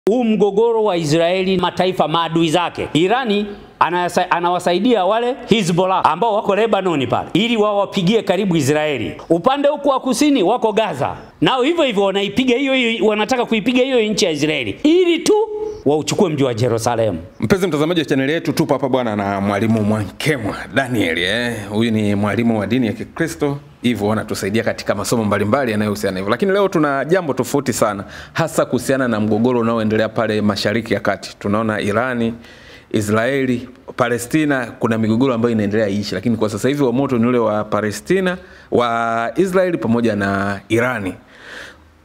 Huu mgogoro wa Israeli mataifa maadui zake. Irani anawasaidia wale Hezbollah ambao wako Lebanon pale ili wao wapigie karibu Israeli. Upande huku wa kusini wako Gaza. Nao hivyo hivyo wanaipiga hiyo, wanataka kuipiga hiyo nchi ya Israeli ili tu wauchukue mji wa Jerusalem. Mpenzi mtazamaji wa channel yetu, tupo hapa bwana na mwalimu Mwankemwa Daniel. Huyu ni mwalimu wa dini ya Kikristo, hivyo anatusaidia katika masomo mbalimbali yanayohusiana hivyo. Lakini leo tuna jambo tofauti sana, hasa kuhusiana na mgogoro unaoendelea pale Mashariki ya Kati. Tunaona Irani, Israeli, Palestina, kuna migogoro ambayo inaendelea ishi, lakini kwa sasa hivi wa moto ni ule wa Palestina, wa Israeli pamoja na Irani.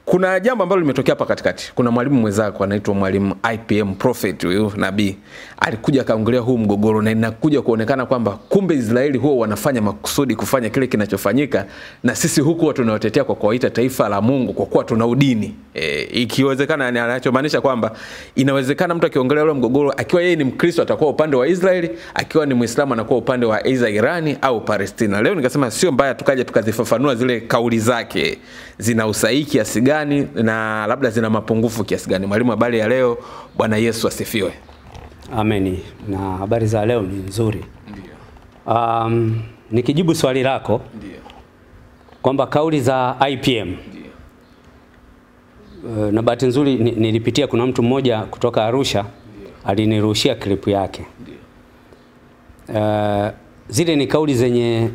Kuna jambo ambalo limetokea hapa katikati. Kuna mwalimu mwenzako anaitwa mwalimu IPM Prophet, huyo nabii, alikuja kaongelea huu mgogoro na inakuja kuonekana kwamba kumbe Israeli huwa wanafanya makusudi kufanya kile kinachofanyika, na sisi huku tunawatetea kwa kuwaita taifa la Mungu kwa kuwa tuna udini. Ikiwezekana anachomaanisha kwamba inawezekana mtu akiongelea ule mgogoro akiwa yeye ni Mkristo atakuwa upande wa Israeli, akiwa ni Muislamu anakuwa upande wa Irani au Palestina. Leo nikasema sio mbaya tukaje tukazifafanua zile kauli zake, zina usahihi kiasi gani na labda zina mapungufu kiasi gani. Mwalimu, habari ya leo? Bwana Yesu asifiwe. Ameni. Na habari za leo ni nzuri. Ndio. Nikijibu swali lako, ndio, kwamba kauli za IPM, ndio, na bahati nzuri nilipitia, kuna mtu mmoja kutoka Arusha, ndio, alinirushia klipu yake. Ndio. Zile ni kauli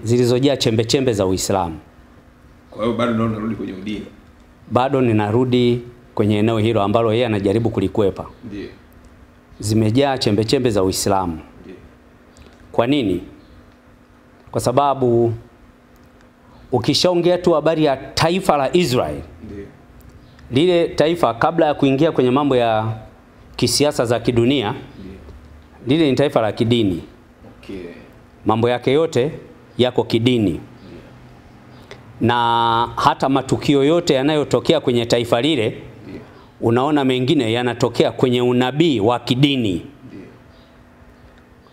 zilizojaa chembe chembe za Uislamu. Kwa hiyo bado unarudi kwenye udini? Bado ninarudi kwenye eneo hilo ambalo yeye anajaribu kulikwepa. Ndio. Zimejaa chembe chembe za Uislamu. Ndio. Kwa nini? Kwa sababu ukishaongea tu habari ya taifa la Israeli, ndio, lile taifa kabla ya kuingia kwenye mambo ya kisiasa za kidunia, ndio, lile ni taifa la kidini. Okay. Mambo yake yote yako kidini. Na hata matukio yote yanayotokea kwenye taifa lile, unaona mengine yanatokea kwenye unabii wa kidini.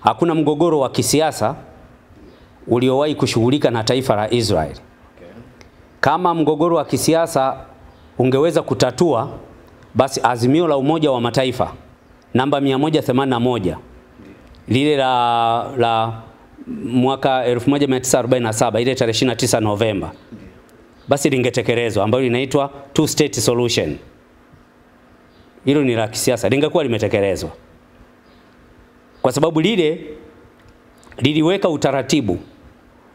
Hakuna mgogoro wa kisiasa uliowahi kushughulika na taifa la Israeli. Kama mgogoro wa kisiasa ungeweza kutatua, basi azimio la Umoja wa Mataifa namba 181 lile la mwaka 1947, ile tarehe 29 Novemba, basi lingetekelezwa, ambalo linaitwa two state solution. Hilo ni la kisiasa, lingekuwa limetekelezwa. Kwa sababu liliweka utaratibu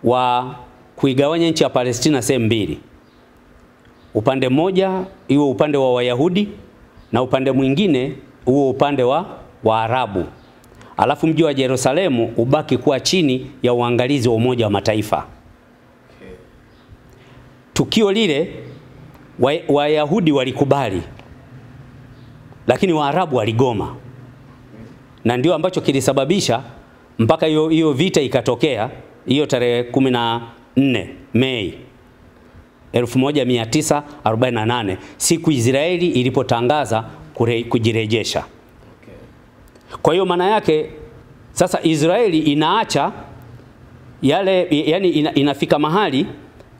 wa kuigawanya nchi ya Palestina sehemu mbili. Upande mmoja iwe upande wa Wayahudi na upande mwingine uwe upande wa Waarabu. Alafu mji wa Yerusalemu ubaki kuwa chini ya uangalizi wa Umoja wa Mataifa. Okay. Tukio lile Wayahudi walikubali, lakini Waarabu waligoma. Na ndio ambacho kilisababisha mpaka hiyo vita ikatokea, hiyo tarehe 14 Mei 1948, siku Israeli ilipotangaza kujirejesha. Kwa hiyo maana yake sasa Israeli inaacha yale, yani inafika mahali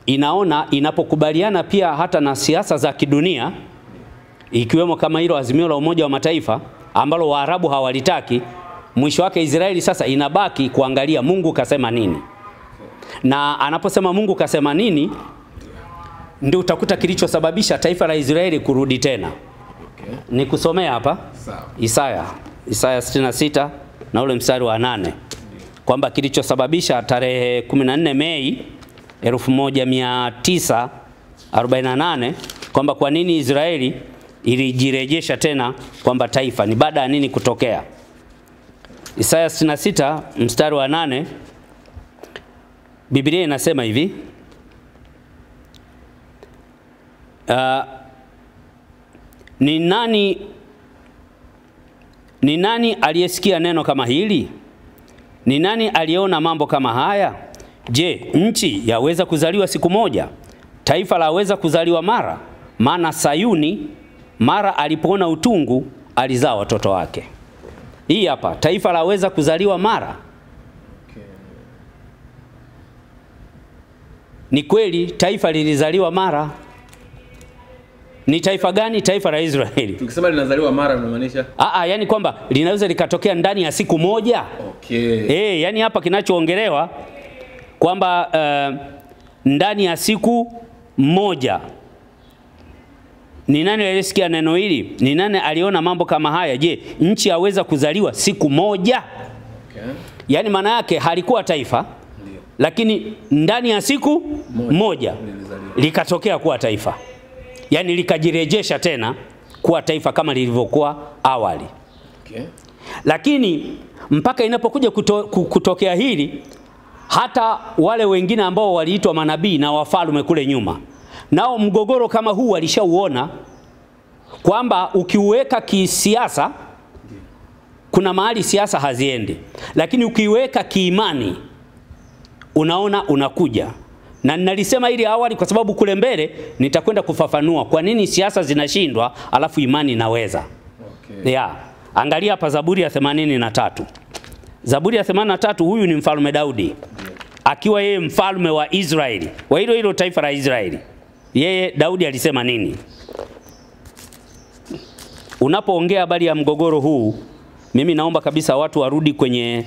inaona inapokubaliana pia hata na siasa za kidunia, ikiwemo kama hilo azimio la Umoja wa Mataifa ambalo Waarabu hawalitaki, mwisho wake Israeli sasa inabaki kuangalia Mungu kasema nini. Na anaposema Mungu kasema nini, ndio utakuta kilichosababisha taifa la Israeli kurudi tena. Nikusomea hapa Isaya 66 na ule mstari wa 8, kwamba kilichosababisha tarehe 14 Mei 1948 kwamba kwa nini Israeli ilijirejesha tena kwamba taifa ni baada ya nini kutokea. Isaya 66 mstari wa 8, Biblia inasema hivi: Ni nani aliyesikia neno kama hili? Ni nani aliona mambo kama haya? Je, nchi yaweza kuzaliwa siku moja? Taifa laweza kuzaliwa mara? Maana Sayuni mara alipoona utungu alizaa watoto wake. Hii hapa, taifa laweza kuzaliwa mara. Ni kweli taifa lilizaliwa mara. Ni taifa gani? Taifa la Israeli. Tukisema linazaliwa mara unamaanisha? Yani kwamba linaweza likatokea ndani ya siku moja. Okay. Yani hapa kinachoongelewa kwamba ndani ya siku moja. Ni nani alisikia neno hili? Ni nani aliona mambo kama haya? Je, nchi yaweza kuzaliwa siku moja? Okay. Yani maana yake halikuwa taifa, lakini ndani ya siku moja likatokea kuwa taifa. Yani likajirejesha tena kuwa taifa kama lilivyokuwa awali. Okay. Lakini mpaka inapokuja kutokea hili, hata wale wengine ambao waliitwa manabii na wafalme kule nyuma, nao mgogoro kama huu walishauona kwamba ukiuweka kisiasa kuna mahali siasa haziendi, lakini ukiweka kiimani unaona unakuja. Na ninalisema hili awali kwa sababu kule mbele nitakwenda kufafanua kwa nini siasa zinashindwa alafu imani inaweza. Okay. Angalia hapa Zaburi ya 83. Zaburi ya 83, huyu ni mfalme Daudi. Akiwa yeye mfalme wa Israeli, wa hilo taifa la Israeli. Yeye Daudi alisema nini? Unapoongea habari ya mgogoro huu, mimi naomba kabisa watu warudi kwenye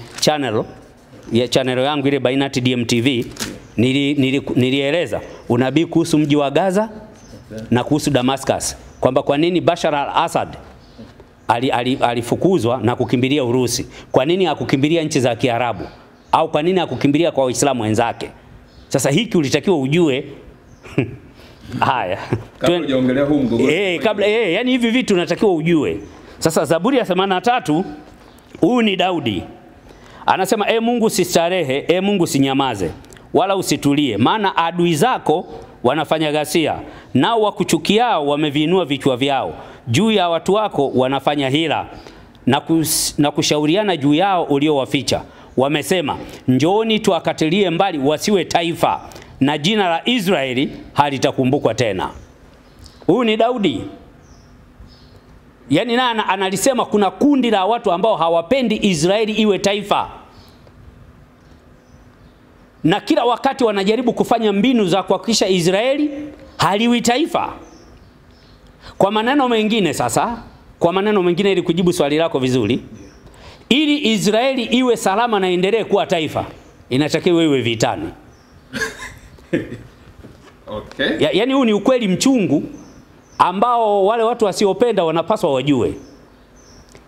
channel yangu ile Bainati DMTV. Nilieleza unabii kuhusu mji wa Gaza na kuhusu Damascus, kwamba kwa nini Bashar al-Assad alifukuzwa na kukimbilia Urusi. Kwa nini hakukimbilia nchi za Kiarabu? Au kwa nini hakukimbilia kwa Waislamu wenzake? Sasa hiki ulitakiwa ujue. Haya. Kabla hujaongelea huu mgogoro. Yani hivi vitu unatakiwa ujue. Sasa Zaburi ya 83, huyu ni Daudi. Anasema, Mungu sistarehe, Mungu sinyamaze, wala usitulie, maana adui zako wanafanya ghasia, nao wakuchukiao wameviinua vichwa vyao. Juu ya watu wako wanafanya hila, na kushauriana juu yao uliowaficha. Wamesema, njooni tuakatilie mbali wasiwe taifa, na jina la Israeli halitakumbukwa tena. Huyu ni Daudi. Yani analisema kuna kundi la watu ambao hawapendi Israeli iwe taifa, na kila wakati wanajaribu kufanya mbinu za kuhakikisha Israeli haliwi taifa. Kwa maneno mengine ili kujibu swali lako vizuri, ili Israeli iwe salama na endelee kuwa taifa, inatakiwa iwe vitani. Okay. Yani huu ni ukweli mchungu ambao wale watu wasiopenda wanapaswa wajue.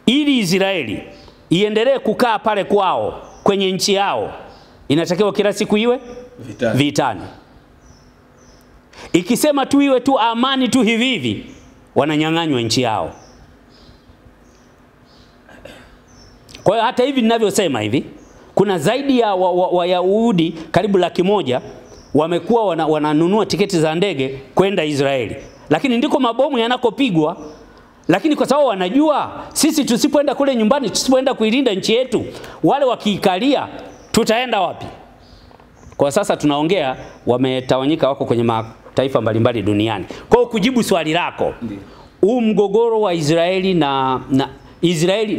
Ili Israeli iendelee kukaa pale kwao kwenye nchi yao, inatakiwa kila siku iwe vitani. Ikisema tu iwe tu amani tu hivi, wananyang'anywa nchi yao. Kwa hiyo hata hivi ninavyosema hivi, kuna zaidi ya Wayahudi karibu 100,000 wamekuwa wananunua tiketi za ndege kwenda Israeli. Lakini ndiko mabomu yanakopigwa. Lakini kwa sababu wanajua sisi tusipoenda kule nyumbani, tusipoenda kuilinda nchi yetu, wale wakiikalia tutaenda wapi? Kwa sasa tunaongea, wametawanyika, wako kwenye mataifa mbalimbali duniani. Kwa hiyo kujibu swali lako, huu mgogoro wa Israeli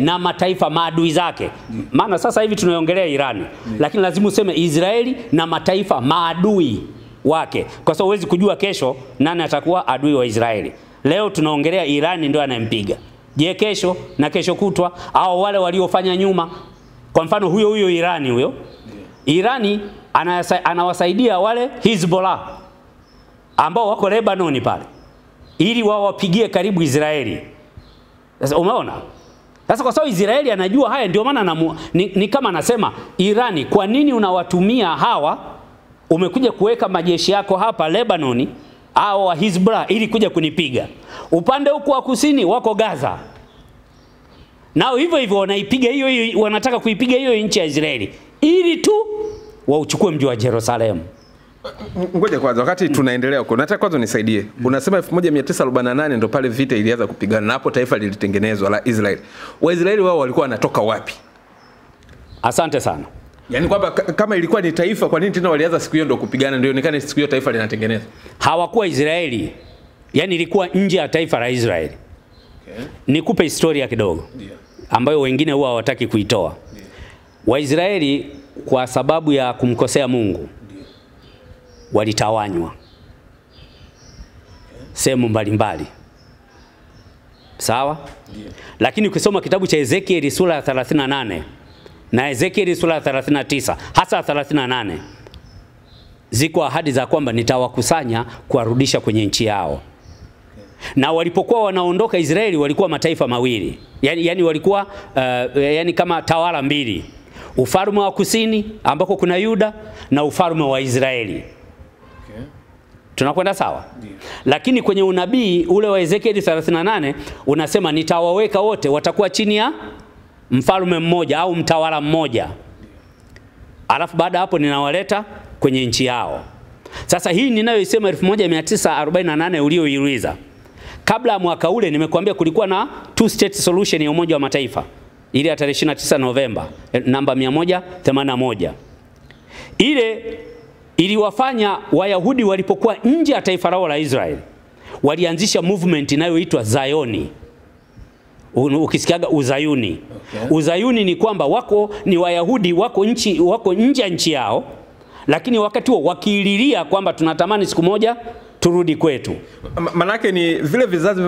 na mataifa maadui zake. Maana sasa hivi tunaongelea Irani, lakini lazima useme Israeli na mataifa maadui wake, kwa sababu huwezi kujua kesho nani atakuwa adui wa Israeli. Leo tunaongelea Irani ndio anayempiga. Je, kesho na kesho kutwa au wale waliofanya nyuma? Kwa mfano huyo Irani huyo. Irani anawasaidia wale Hezbollah ambao wako Lebanon pale, ili wao wapigie karibu Israeli. Sasa umeona? Sasa kwa sababu Israeli anajua haya, ndio maana ni kama anasema, Irani, kwa nini unawatumia hawa? Umekuja kuweka majeshi yako hapa Lebanon au wa Hezbollah ili kuja kunipiga. Upande huko wa kusini wako Gaza, nao hivyo wanaipiga hiyo, wanataka kuipiga hiyo nchi ya Israeli ili tu wauchukue mji wa Yerusalemu. Ngoja kwanza, wakati tunaendelea huko, nataka kwanza nisaidie. Unasema 1948 ndo pale vita ilianza kupigana, na hapo taifa lilitengenezwa la Israeli. Waisraeli wao walikuwa wanatoka wapi? Asante sana. Yaani kwamba kama ilikuwa ni taifa, kwa nini tena walianza siku hiyo ndo kupigana, ndio ionekane siku hiyo taifa linatengenezwa? Hawakuwa Israeli. Yaani ilikuwa nje ya taifa la Israeli. Okay. Nikupe historia kidogo. Ambayo wengine huwa hawataki kuitoa. Waisraeli kwa sababu ya kumkosea Mungu walitawanywa sehemu mbalimbali. Sawa? Lakini ukisoma kitabu cha Ezekieli sura ya 38 na Ezekieli sura ya 39, hasa 38, ziko ahadi za kwamba nitawakusanya kuwarudisha kwenye nchi yao. Na walipokuwa wanaondoka Israeli walikuwa mataifa mawili. Yani walikuwa yani kama tawala mbili. Ufalme wa kusini ambako kuna Yuda na ufalme wa Israeli. Tunakwenda sawa? Lakini kwenye unabii ule wa Ezekieli 38 unasema nitawaweka wote watakuwa chini ya mfalme mmoja au mtawala mmoja. Alafu baada hapo ninawaleta kwenye nchi yao. Sasa hii ninayoisema 1948 ulioiuliza. Kabla ya mwaka ule nimekuambia kulikuwa na two state solution ya Umoja wa Mataifa. Ile ya tarehe 29 Novemba namba 181. Ile iliwafanya Wayahudi walipokuwa nje ya taifa lao la Israeli walianzisha movement inayoitwa Zayoni. Ukisikiaga Uzayuni. Uzayuni ni kwamba ni Wayahudi wako nje ya nchi yao, lakini wakati huo wakiililia kwamba tunatamani siku moja turudi kwetu. Manake ni vile vizazi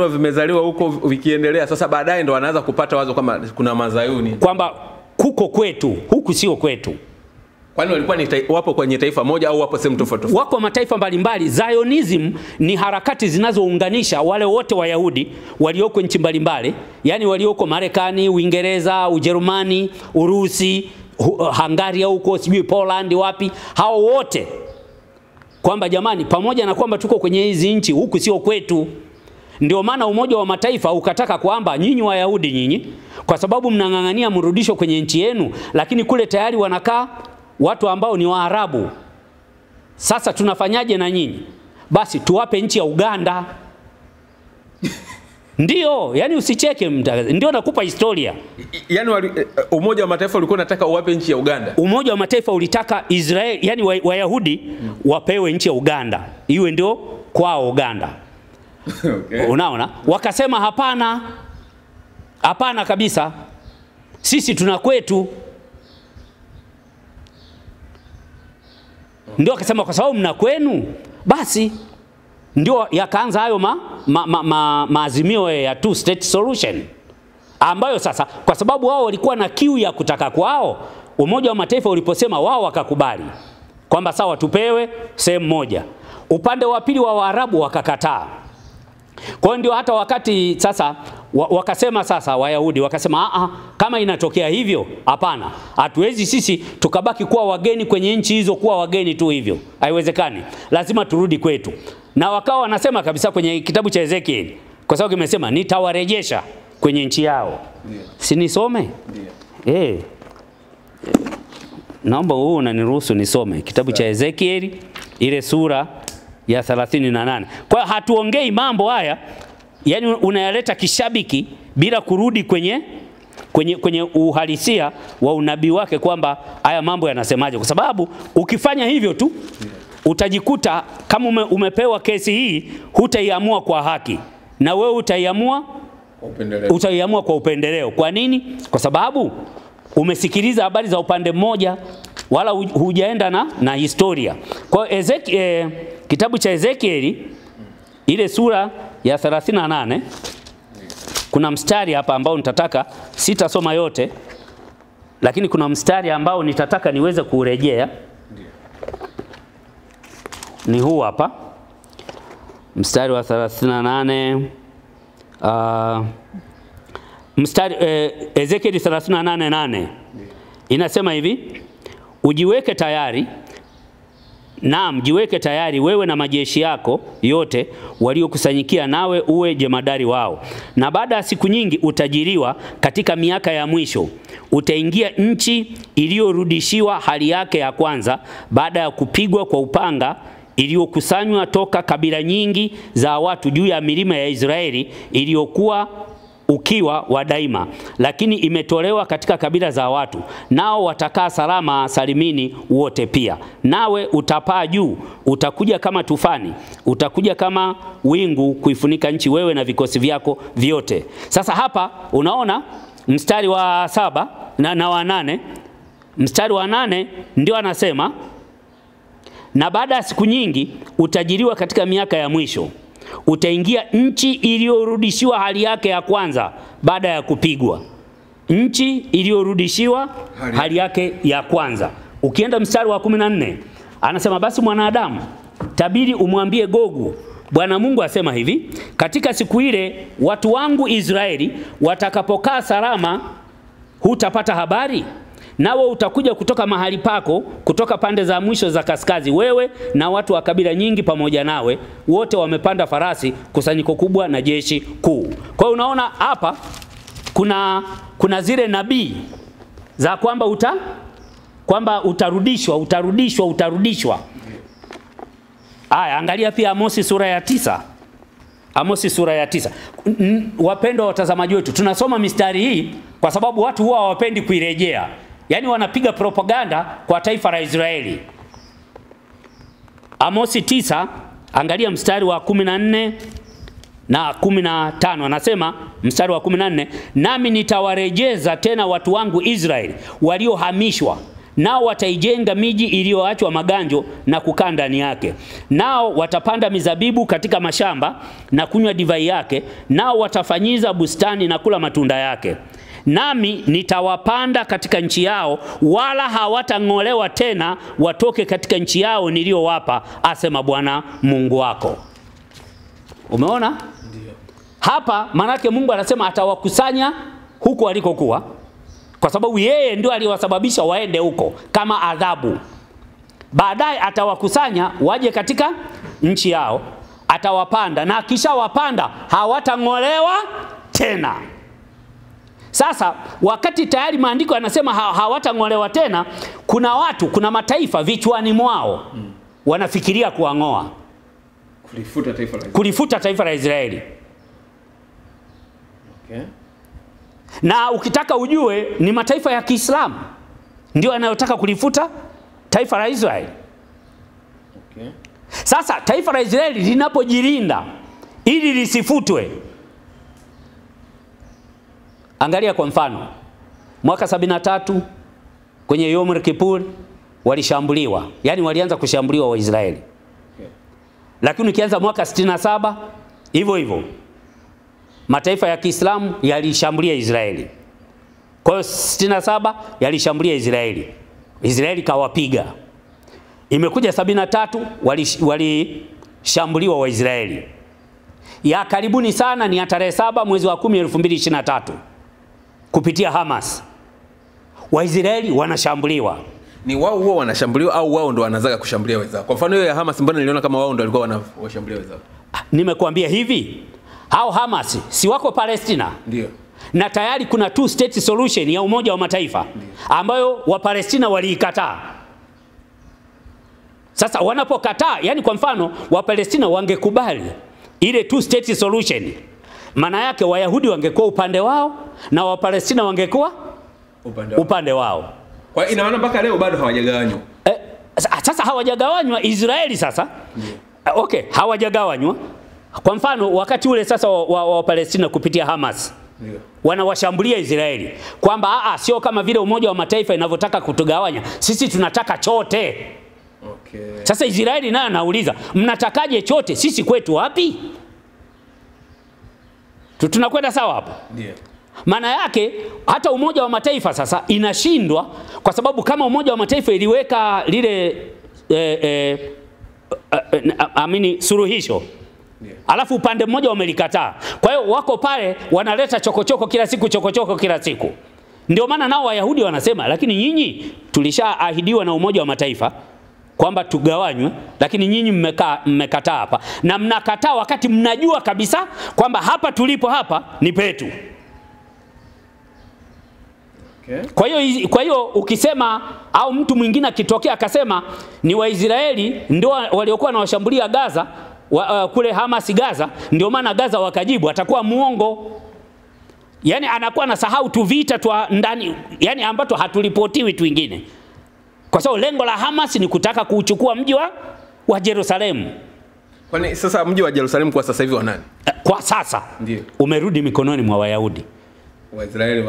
vimezaliwa huko vikiendelea, sasa baadaye ndo wanaanza kupata wazo kama kuna Mazayuni. Kwamba kuko kwetu, huku sio kwetu. Kwani walikuwa wapo kwenye taifa moja au wapo sehemu tofauti? Wako mataifa mbalimbali. Zionism ni harakati zinazounganisha wale wote Wayahudi walioko nchi mbalimbali, yani walioko Marekani, Uingereza, Ujerumani, Urusi, Hungaria huko, sijui Poland wapi, hao wote. Kwamba jamani, pamoja na kwamba tuko kwenye hizi nchi, huku sio kwetu. Ndio maana Umoja wa Mataifa ukataka kwamba nyinyi Wayahudi nyinyi, kwa sababu mnang'ang'ania mrudisho kwenye nchi yenu, lakini kule tayari wanakaa watu ambao ni Waarabu. Sasa tunafanyaje na nyinyi? Basi tuwape nchi ya Uganda. Ndio, yani usicheke, ndio nakupa historia. Yani Umoja wa Mataifa ulikuwa unataka uwape nchi ya Uganda. Umoja wa Mataifa ulitaka Israeli, yani Wayahudi wapewe nchi ya Uganda. Iwe ndio kwao Uganda. Unaona? Wakasema hapana. Hapana kabisa. Sisi tuna kwetu. Ndio akasema kwa sababu mna kwenu, basi ndio yakaanza hayo maazimio ya two state solution, ambayo sasa kwa sababu wao walikuwa na kiu ya kutaka kwao, Umoja wa Mataifa uliposema wao wakakubali kwamba sawa tupewe sehemu moja. Upande wa pili wa Waarabu wakakataa. Kwa hiyo ndio hata wakati sasa wakasema sasa Wayahudi wakasema kama inatokea hivyo hapana, hatuwezi sisi tukabaki kuwa wageni kwenye nchi hizo, kuwa wageni tu hivyo, haiwezekani, lazima turudi kwetu. Na wakawa wanasema kabisa kwenye kitabu cha Ezekieli, kwa sababu kimesema nitawarejesha kwenye nchi yao. Si nisome? Naomba wewe unaniruhusu nisome kitabu cha Ezekieli ile sura ya 38. Kwa hatuongei mambo haya, yani unayaleta kishabiki bila kurudi kwenye uhalisia wa unabii wake kwamba haya mambo yanasemaje, kwa sababu ukifanya hivyo tu utajikuta kama umepewa kesi hii hutaiamua kwa haki, na wewe utaiamua kwa upendeleo. Kwa nini? Kwa sababu umesikiliza habari za upande mmoja, wala hujaenda na historia. Kwa kitabu cha Ezekieli ile sura ya 38 kuna mstari hapa ambao nitataka, sitasoma yote, lakini kuna mstari ambao nitataka niweze kurejea. Ni huu hapa. Mstari wa 38 Ezekieli 38:8 inasema hivi: ujiweke tayari, naam, jiweke tayari wewe na majeshi yako yote waliokusanyikia, nawe uwe jemadari wao. Na baada ya siku nyingi utajiriwa katika miaka ya mwisho. Utaingia nchi iliyorudishiwa hali yake ya kwanza baada ya kupigwa kwa upanga, iliyokusanywa toka kabila nyingi za watu juu ya milima ya Israeli, iliyokuwa ukiwa wa daima, lakini imetolewa katika kabila za watu, nao watakaa salama salimini wote pia. Nawe utapaa juu, utakuja kama tufani, utakuja kama wingu kuifunika nchi, wewe na vikosi vyako vyote. Sasa hapa unaona mstari wa 7 na wa 8. Mstari wa 8 ndio anasema, na baada ya siku nyingi utajiriwa katika miaka ya mwisho. utaingia nchi iliyorudishiwa hali yake ya kwanza baada ya kupigwa. Nchi iliyorudishiwa hali yake ya kwanza. Ukienda mstari wa 14 anasema, basi mwanadamu, tabiri umwambie Gogu, Bwana Mungu asema hivi, katika siku ile watu wangu Israeli watakapokaa salama, hutapata habari? Nawe utakuja kutoka mahali pako, kutoka pande za mwisho za kaskazi, wewe na watu wa kabila nyingi pamoja nawe, wote wamepanda farasi, kusanyiko kubwa na jeshi kuu. Kwa hiyo unaona hapa kuna zile nabii za kwamba utarudishwa. Aya, angalia pia Amosi sura ya 9. Amosi sura ya 9. Wapendwa watazamaji wetu, tunasoma mistari hii kwa sababu watu huwa hawapendi kuirejea. Yaani wanapiga propaganda kwa taifa la Israeli. Amosi 9, angalia mstari wa 14 na 15. Anasema mstari wa 14, nami nitawarejeza tena watu wangu Israeli waliohamishwa, nao wataijenga miji iliyoachwa maganjo na kukaa ndani yake. Nao watapanda mizabibu katika mashamba na kunywa divai yake, nao watafanyiza bustani na kula matunda yake. Nami nitawapanda katika nchi yao, wala hawatang'olewa tena watoke katika nchi yao niliyowapa, asema Bwana Mungu wako. Umeona? Ndiyo. Hapa manake Mungu anasema atawakusanya huko walikokuwa, kwa sababu yeye ndio aliwasababisha waende huko kama adhabu. Baadaye atawakusanya waje katika nchi yao, atawapanda, na kisha wapanda hawatang'olewa tena. Sasa wakati tayari maandiko yanasema hawatang'olewa tena, kuna mataifa vichwani mwao wanafikiria kuang'oa, kulifuta taifa la Israeli. Okay. Na ukitaka ujue ni mataifa ya Kiislamu ndio yanayotaka kulifuta taifa la Israeli. Okay. Sasa taifa la Israeli linapojilinda ili lisifutwe, angalia kwa mfano mwaka 73 kwenye Yom Kippur walishambuliwa, yani walianza kushambuliwa Waisraeli. Okay. Lakini ukianza mwaka 67 hivyo mataifa ya Kiislamu yalishambulia Israeli. Kwa hiyo 67 yalishambulia Israeli, Israeli kawapiga. Imekuja 73 walishambuliwa Waisraeli. Ya karibuni sana ni ya tarehe 7 mwezi wa 10 2023 kupitia Hamas. Waisraeli wanashambuliwa. Ni wao huwa wanashambuliwa au wao ndo wanaanza kushambulia wenzao? Kwa mfano hiyo ya Hamas, mbona niliona kama wao ndo walikuwa wanawashambulia wenzao? Nimekuambia hivi, hao Hamas si wako Palestina? Ndio. Na tayari kuna two state solution ya Umoja wa Mataifa ambayo wa Palestina waliikataa. Sasa wanapokataa, yani kwa mfano wa Palestina wangekubali ile two state solution, maana yake Wayahudi wangekuwa upande wao na wa Palestina wangekuwa upande wao. Kwa hiyo ina maana mpaka leo bado hawajagawanywa. Sasa hawajagawanywa Israeli sasa. Okay, hawajagawanywa. Kwa mfano wakati ule sasa wa Palestina kupitia Hamas wanawashambulia Israeli kwamba sio kama vile Umoja wa Mataifa inavyotaka kutugawanya, sisi tunataka chote. Okay. Sasa Israeli naye anauliza, mnatakaje chote? Sisi kwetu wapi? Tunakwenda sawa hapo? Ndio. Maana yake hata Umoja wa Mataifa sasa inashindwa, kwa sababu kama Umoja wa Mataifa iliweka lile suluhisho, alafu upande mmoja wamelikataa. Kwa hiyo wako pale wanaleta chokochoko kila siku. Ndio maana nao Wayahudi wanasema, lakini nyinyi tulishaahidiwa na Umoja wa Mataifa kwamba tugawanywe, lakini nyinyi mmekataa hapa. Na mnakataa wakati mnajua kabisa kwamba hapa tulipo hapa ni petu. Okay. Kwa hiyo ukisema au mtu mwingine akitokea akasema ni Waisraeli ndio waliokuwa na washambulia Gaza, kule Hamas Gaza, ndio maana Gaza wakajibu, atakuwa muongo. Yani anakuwa na sahau tu vita tu ndani, yani ambato hatulipotiwi tu wengine. Kwa sababu lengo la Hamas ni kutaka kuchukua mji wa Yerusalemu. Kwani sasa mji wa Yerusalemu kwa sasa hivi wa nani? Kwa sasa ndio umerudi mikononi mwa Wayahudi. Waisraeli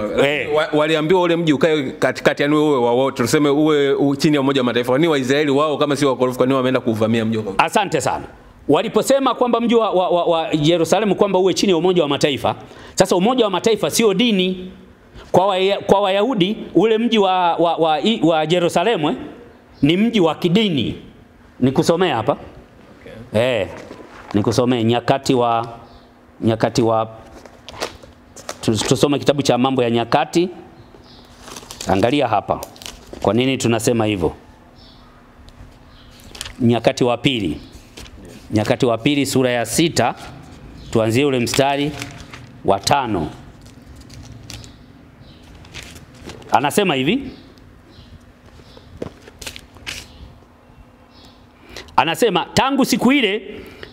waliambiwa ule mji ukae katikati, yani uwe wa wote, tuseme uwe chini ya Umoja wa Mataifa. Ni Waisraeli wao kama si wakorofu, kwa nini wameenda kuvamia mji wao? Asante sana. waliposema kwamba mji wa Yerusalemu kwamba uwe chini ya Umoja wa Mataifa. Sasa Umoja wa Mataifa sio dini. Kwa Wayahudi ule mji wa Yerusalemu ni mji wa kidini. Nikusomea hapa. Okay. Nikusomea Nyakati wa tusome kitabu cha Mambo ya Nyakati. Angalia hapa. Kwa nini tunasema hivyo? Nyakati wa pili sura ya 6, tuanzie ule mstari wa 5. Anasema hivi. Anasema, tangu siku ile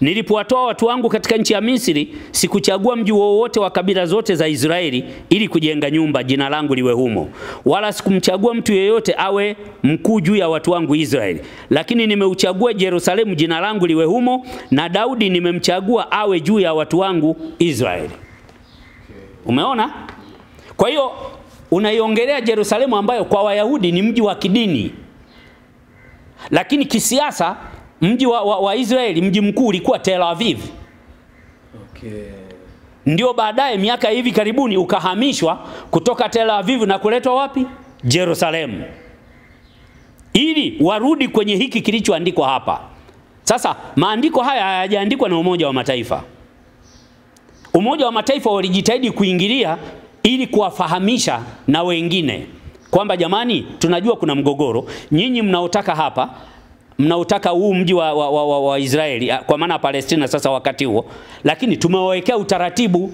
nilipowatoa watu wangu katika nchi ya Misri, sikuchagua mji wowote wa kabila zote za Israeli ili kujenga nyumba jina langu liwe humo. Wala sikumchagua mtu yeyote awe mkuu juu ya watu wangu Israeli. Lakini nimeuchagua Yerusalemu jina langu liwe humo, na Daudi nimemchagua awe juu ya watu wangu Israeli. Umeona? Kwa hiyo unaiongelea Yerusalemu ambayo kwa Wayahudi ni mji wa kidini. Lakini kisiasa mji wa Israeli, mji mkuu ulikuwa Tel Aviv. Okay. Ndio baadaye miaka hivi karibuni ukahamishwa kutoka Tel Aviv na kuletwa wapi? Yerusalemu. Ili warudi kwenye hiki kilichoandikwa hapa. Sasa maandiko haya hayajaandikwa na Umoja wa Mataifa. Umoja wa Mataifa walijitahidi kuingilia ili kuwafahamisha na wengine kwamba jamani, tunajua kuna mgogoro. Nyinyi mnaotaka hapa, mnaotaka huu mji wa Israeli, kwa maana Palestina sasa wakati huo, lakini tumewawekea utaratibu.